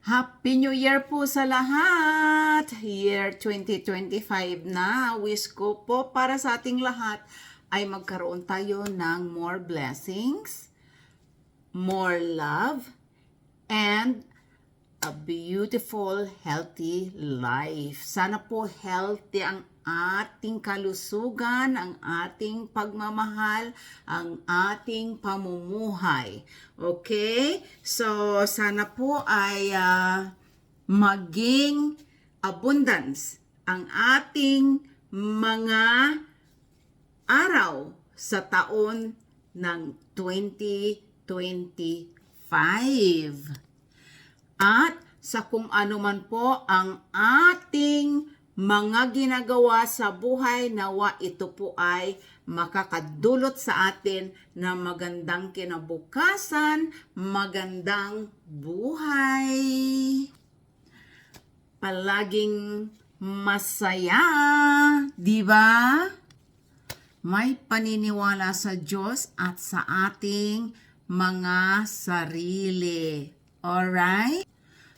Happy New Year po sa lahat! Year 2025 na. Wish ko po para sa ating lahat ay magkaroon tayo ng more blessings, more love, and a beautiful, healthy life. Sana po healthy ang ating kalusugan, ang ating pagmamahal, ang ating pamumuhay. Okay? So, sana po ay maging abundance ang ating mga araw sa taon ng 2025. At sa kung ano man po ang ating mga ginagawa sa buhay, nawa ito po ay makakadulot sa atin na magandang kinabukasan, magandang buhay. Palaging masaya, di ba? May paniniwala sa Diyos at sa ating mga sarili. Alright?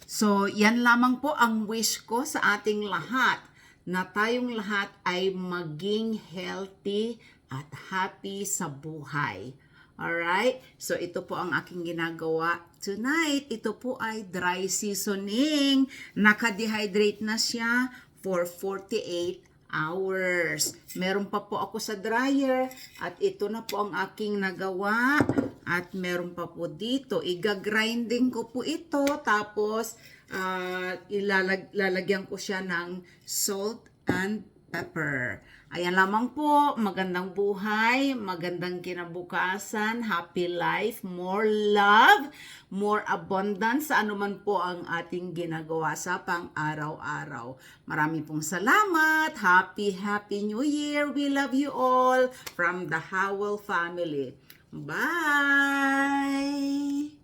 So, yan lamang po ang wish ko sa ating lahat, na tayong lahat ay maging healthy at happy sa buhay. Alright? So, ito po ang aking ginagawa tonight. Ito po ay dry seasoning. Naka-dehydrate na siya for 48 hours. Meron pa po ako sa dryer at ito na po ang aking nagawa. At meron pa po dito, iga-grinding ko po ito, tapos ilalagyan ko siya ng salt and pepper. Ayan lamang po, magandang buhay, magandang kinabukasan, happy life, more love, more abundance sa anuman po ang ating ginagawa sa pang-araw-araw. Marami pong salamat, happy New Year, we love you all from the Howell family. Bye!